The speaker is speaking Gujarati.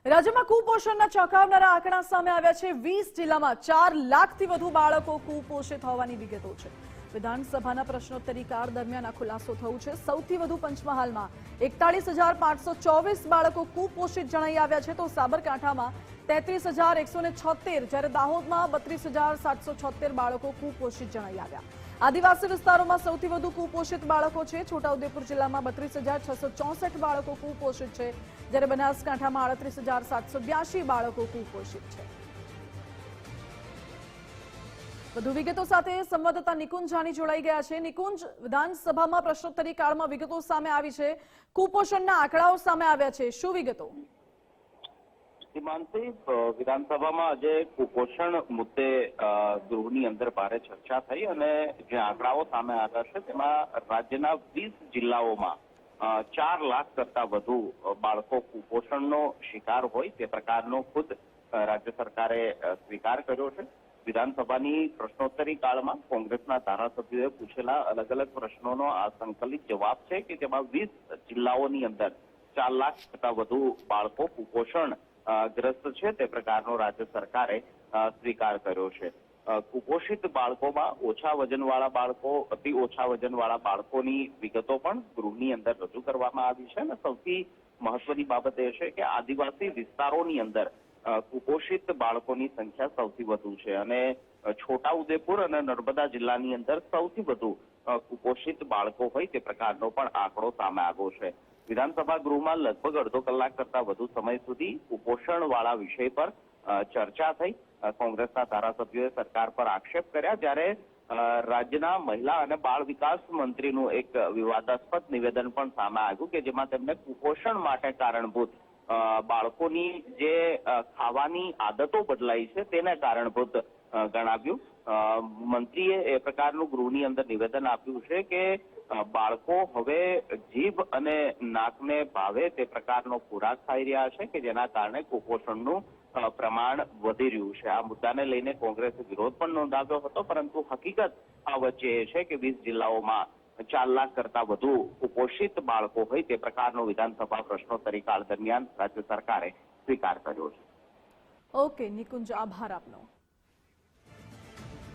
રાજ્યમાં કુપોષણના ચોંકાવનારા આંકડા સામે આવ્યા છે। 20 જિલ્લામાં 4 લાખથી વધુ બાળકો કુપોષિત હોવાની વિગતો છે। વિધાનસભાના પ્રશ્નોત્તરી કાળ દરમિયાન આ ખુલાસો થયો છે। સૌથી વધુ પંચમહાલમાં 41,524 બાળકો કુપોષિત જણાઈ આવ્યા છે, તો સાબરકાંઠામાં 33,176, જ્યારે દાહોદમાં 32,776 બાળકો કુપોષિત જણાઈ આવ્યા। આદિવાસી વિસ્તારોમાં સૌથી વધુ કુપોષિત બાળકો છે। છોટાઉદેપુર જિલ્લામાં 32,664 બાળકો કુપોષિત છે, જ્યારે બનાસકાંઠામાં 38,782 બાળકો કુપોષિત છે। વધુ વિગતો સાથે સંવાદદાતા નિકુંજ જાની જોડાઈ ગયા છે। નિકુંજ, વિધાનસભામાં પ્રશ્નોત્તરી કાળમાં વિગતો સામે આવી છે, કુપોષણના આંકડાઓ સામે આવ્યા છે, શું વિગતો? માનસી, વિધાનસભામાં આજે કુપોષણ મુદ્દે ગૃહની અંદર ભારે ચર્ચા થઈ અને જે આંકડાઓ સામે આવ્યા છે તેમાં રાજ્યના 20 જિલ્લાઓમાં 4 લાખ કરતા વધુ બાળકો કુપોષણનો શિકાર હોય તે પ્રકારનો ખુદ રાજ્ય સરકારે સ્વીકાર કર્યો છે। વિધાનસભાની પ્રશ્નોત્તરી કાળમાં કોંગ્રેસના ધારાસભ્યોએ પૂછેલા અલગ અલગ પ્રશ્નોનો આ સંકલિત જવાબ છે કે જેમાં 20 જિલ્લાઓની અંદર 4 લાખ કરતા વધુ બાળકો કુપોષણ ગ્રસ્ત છે તે પ્રકારનો રાજ્ય સરકારે સ્વીકાર કર્યો છે। કુપોષિત બાળકોમાં ઓછા વજનવાળા બાળકો, અતિ ઓછા વજનવાળા બાળકોની વિગતો પણ ગૃહની અંદર રજૂ કરવામાં આવી છે અને સૌથી મહત્વની બાબત એ છે કે આદિવાસી વિસ્તારોની અંદર કુપોષિત બાળકોની સંખ્યા સૌથી વધુ છે અને છોટાઉદેપુર અને નર્મદા જિલ્લાની અંદર સૌથી વધુ કુપોષિત બાળકો હોય તે પ્રકારનો પણ આંકડો સામે આવ્યો છે। વિધાનસભા ગૃહમાં લગભગ અડધો કલાક કરતા વધુ સમય સુધી કુપોષણવાળા વિષય પર ચર્ચા થઈ। કોંગ્રેસના ધારાસભ્યોએ સરકાર પર આક્ષેપ કર્યા, જ્યારે રાજ્યના મહિલા અને બાળ વિકાસ મંત્રીનું એક વિવાદાસ્પદ નિવેદન પણ સામે આવ્યું કે જેમાં તેમણે કુપોષણ માટે કારણભૂત બાળકોની જે ખાવાની આદતો બદલાઈ છે તેને કારણભૂત ગણાવ્યું। મંત્રીએ એ પ્રકારનું ગૃહની અંદર નિવેદન આપ્યું છે કે બાળકો હવે જીભ અને નાકને ભાવે તે પ્રકારનો ખોરાક ખાઈ રહ્યા છે કે જેના કારણે કુપોષણનું પ્રમાણ વધી રહ્યું છે। આ મુદ્દાને લઈને કોંગ્રેસે વિરોધ પણ નોંધાવ્યો હતો, પરંતુ હકીકત આ વચ્ચે એ છે કે 20 જિલ્લાઓમાં 4 લાખ કરતા વધુ કુપોષિત બાળકો હોય તે પ્રકારનો વિધાનસભા પ્રશ્નોત્તરી કાળ દરમિયાન રાજ્ય સરકારે સ્વીકાર કર્યો છે। ઓકે નિકુંજ, આભાર આપનો।